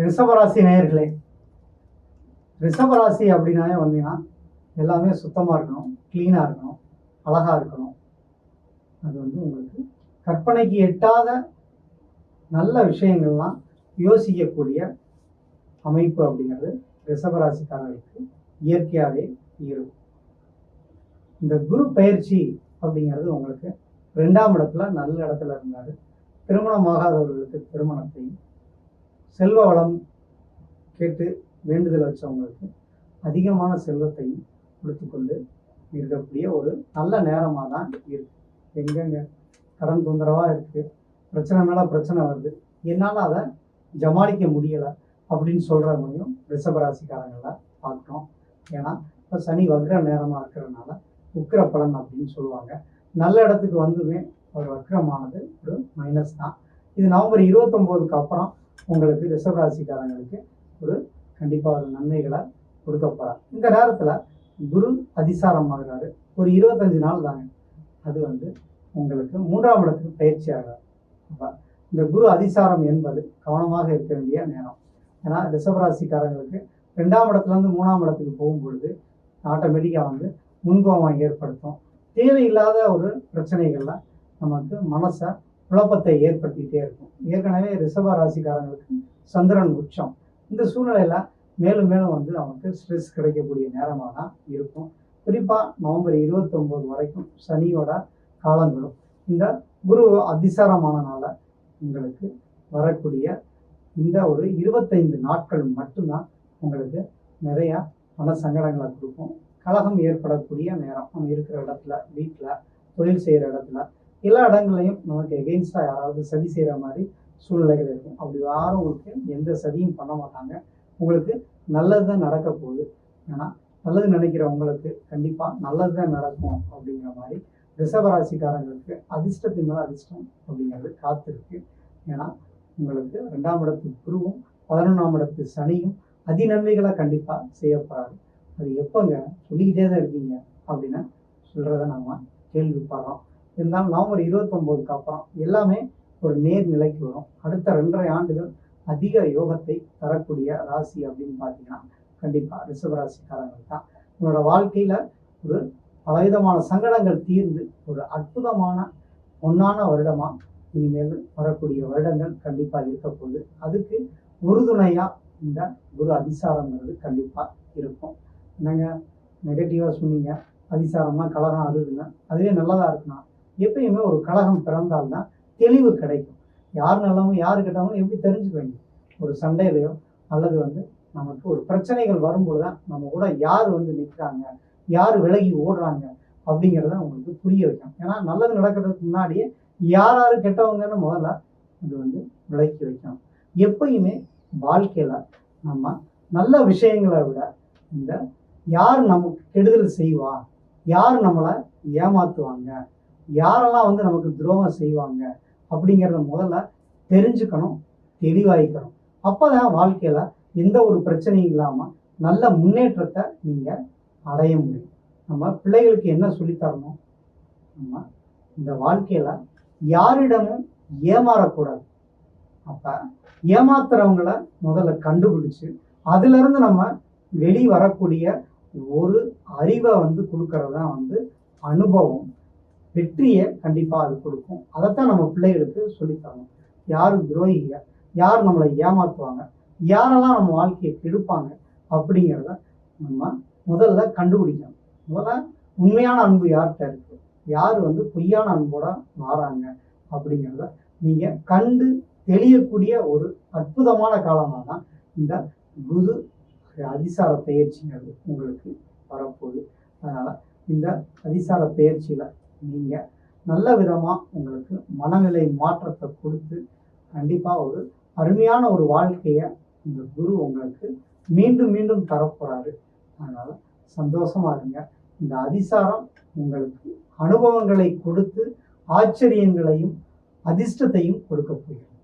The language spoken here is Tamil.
ரிஷபராசி நேயர்களே, ரிஷபராசி அப்படின்னாலே வந்தீங்கன்னா எல்லாமே சுத்தமாக இருக்கணும், கிளீனாக இருக்கணும், அழகாக இருக்கணும். அது வந்து உங்களுக்கு கற்பனைக்கு எட்டாத நல்ல விஷயங்கள்லாம் யோசிக்கக்கூடிய அமைப்பு அப்படிங்கிறது ரிஷபராசிக்காரர்களுக்கு இயற்கையாகவே இருக்கும். இந்த குரு பயிற்சி அப்படிங்கிறது உங்களுக்கு 2ஆம் இடத்துல நல்ல இடத்துல இருந்தார். திருமணமாகாதவர்களுக்கு திருமணத்தையும், செல்வ வளம் கேட்டு வேண்டுதல் வச்சவங்களுக்கு அதிகமான செல்வத்தையும் கொடுத்துக்கொண்டு இருக்கக்கூடிய ஒரு நல்ல நேரமாக தான் இருக்கு. எங்கெங்க கடன் தொந்தரவாக இருக்கு, பிரச்சனை மேலே பிரச்சனை வருது, என்னால் அதை ஜமாளிக்க முடியலை அப்படின்னு சொல்கிறவங்களையும் ரிஷபராசிக்காரங்களை பார்க்குறோம். ஏன்னா இப்போ சனி வக்ர நேரமாக இருக்கிறதுனால உக்கிர பலன் அப்படின்னு சொல்லுவாங்க. நல்ல இடத்துக்கு வந்துமே ஒரு வக்ரமானது ஒரு மைனஸ் தான். இது நவம்பர் 29க்கு அப்புறம் உங்களுக்கு ரிஷபராசிக்காரங்களுக்கு ஒரு கண்டிப்பாக ஒரு நன்மைகளை கொடுக்க போகிறார். இந்த நேரத்தில் குரு அதிசாரம் ஆகிறாரு. ஒரு 25 நாள் தாங்க. அது வந்து உங்களுக்கு 3ஆம் இடத்துக்கு பயிற்சி ஆகிறார். அப்போ இந்த குரு அதிசாரம் என்பது கவனமாக இருக்க வேண்டிய நேரம். ஏன்னா ரிஷபராசிக்காரங்களுக்கு 2ஆம் இடத்துலேருந்து 3ஆம் இடத்துக்கு போகும்பொழுது ஆட்டோமேட்டிக்காக வந்து முன்கோபம் ஏற்படுத்தும். தேவையில்லாத ஒரு பிரச்சனைகள்ல நமக்கு மனசை குழப்பத்தை ஏற்படுத்திக்கிட்டே இருக்கும். ஏற்கனவே ரிஷபராசிக்காரங்களுக்கு சந்திரன் உச்சம். இந்த சூழ்நிலையில மேலும் மேலும் வந்து நமக்கு ஸ்ட்ரெஸ் கிடைக்கக்கூடிய நேரமாக தான் இருக்கும். குறிப்பாக நவம்பர் 29 வரைக்கும் சனியோட காலங்களும் இந்த குரு அதிசாரமானனால உங்களுக்கு வரக்கூடிய இந்த ஒரு 25 நாட்கள் மட்டும்தான் உங்களுக்கு நிறைய மன சங்கடங்களை கொடுக்கும். கலகம் ஏற்படக்கூடிய நேரம். நம்ம இருக்கிற இடத்துல, வீட்டில், தொழில் செய்கிற இடத்துல, எல்லா இடங்களையும் நமக்கு எகெயின்ஸ்டாக யாராவது சதி செய்கிற மாதிரி சூழ்நிலைகள் இருக்கும். அப்படி யாரும் உங்களுக்கு எந்த சதியும் பண்ண மாட்டாங்க. உங்களுக்கு நல்லது தான் நடக்க போகுது. ஏன்னா நல்லது நினைக்கிற உங்களுக்கு கண்டிப்பாக நல்லது தான் நடக்கும் அப்படிங்கிற மாதிரி ரிஷபராசிக்காரங்களுக்கு அதிர்ஷ்டத்தின் மேலே அதிர்ஷ்டம் அப்படிங்கிறது காத்திருக்கு. ஏன்னா உங்களுக்கு 2ஆம் இடத்து குருவும் 11ஆம் இடத்து சனியும் அதிநன்மைகளை கண்டிப்பாக செய்யப்படாது. அது எப்போங்க சொல்லிக்கிட்டே தான் இருக்கீங்க அப்படின்னு சொல்கிறத நம்ம கேள்விப்படுறோம். இருந்தாலும் நவம்பர் 29க்கு அப்புறம் எல்லாமே ஒரு நேர்நிலைக்கு வரும். அடுத்த 2.5 ஆண்டுகள் அதிக யோகத்தை தரக்கூடிய ராசி அப்படின்னு பார்த்தீங்கன்னா கண்டிப்பாக ரிஷபராசிக்காரங்கள் தான். உங்களோட வாழ்க்கையில் ஒரு பலவிதமான சங்கடங்கள் தீர்ந்து ஒரு அற்புதமான பொன்னான வருடமாக இனிமேல் வரக்கூடிய வருடங்கள் கண்டிப்பாக இருக்க போகுது. அதுக்கு உறுதுணையாக இந்த குரு அதிசாரங்கிறது கண்டிப்பாக இருக்கும். என்னங்க நெகட்டிவாக சொன்னீங்க, அதிசாரம்னா கலகம் அதுன்னு, அதுவே நல்லதாக இருக்குன்னா எப்பயுமே ஒரு கலகம் பிறந்தால்தான் தெளிவு கிடைக்கும். யார் நல்லவங்க யாரு கெட்டவங்க எப்படி தெரிஞ்சுக்குவீங்க? ஒரு சண்டையிலையோ அல்லது வந்து நமக்கு ஒரு பிரச்சனைகள் வரும்போது தான் நம்ம கூட யார் வந்து நிற்கிறாங்க, யார் விலகி ஓடுறாங்க அப்படிங்கிறத உங்களுக்கு புரிய வைக்கும். ஏன்னா நல்லது நடக்கிறதுக்கு முன்னாடியே யார் யார் கெட்டவங்கன்னு முதல்ல அது வந்து விளக்கி வைக்கணும். எப்பயுமே வாழ்க்கையில நம்ம நல்ல விஷயங்களை விட இந்த யார் நமக்கு கெடுதல் செய்வா, யார் நம்மளை ஏமாத்துவாங்க, யாரெல்லாம் வந்து நமக்கு துரோகம் செய்வாங்க அப்படிங்கிறத முதல்ல தெரிஞ்சுக்கணும், தெளிவாயிக்கணும். அப்போதான் வாழ்க்கையில எந்த ஒரு பிரச்சனையும் இல்லாமல் நல்ல முன்னேற்றத்தை நீங்க அடைய முடியும். நம்ம பிள்ளைகளுக்கு என்ன சொல்லித்தரணும்? நம்ம இந்த வாழ்க்கையில யாரிடமும் ஏமாறக்கூடாது. அப்ப ஏமாத்துறவங்கள முதல்ல கண்டுபிடிச்சு அதுல இருந்து நம்ம வெளி வரக்கூடிய ஒரு அறிவை வந்து கொடுக்கறது தான் வந்து அனுபவம். வெற்றியை கண்டிப்பா அது கொடுக்கும். அதைத்தான் நம்ம பிள்ளைகளுக்கு சொல்லித்தரணும். யாரு துரோகிங்க, யார் நம்மளை ஏமாத்துவாங்க, யாரெல்லாம் நம்ம வாழ்க்கையை கெடுப்பாங்க அப்படிங்கிறத நம்ம முதல்ல கண்டுபிடிக்கணும். முதல்ல உண்மையான அன்பு யார்கிட்ட இருக்கு, யார் வந்து பொய்யான அன்போட மாறாங்க அப்படிங்கிறத நீங்க கண்டு தெளியக்கூடிய ஒரு அற்புதமான காலமாக தான் இந்த குரு அதிசார பயிற்சிங்கிறது உங்களுக்கு வரப்போகுது. அதனால இந்த அதிசார பயிற்சியில நீங்க நல்ல விதமா உங்களுக்கு மனநிலை மாற்றத்தை கொடுத்து கண்டிப்பா ஒரு அருமையான ஒரு வாழ்க்கையை இந்த குரு உங்களுக்கு மீண்டும் மீண்டும் தரப்போறாரு. அதனால சந்தோஷமா இருங்க. இந்த அதிசாரம் உங்களுக்கு அனுபவங்களை கொடுத்து ஆச்சரியங்களையும் அதிர்ஷ்டத்தையும் கொடுக்க போகிறது.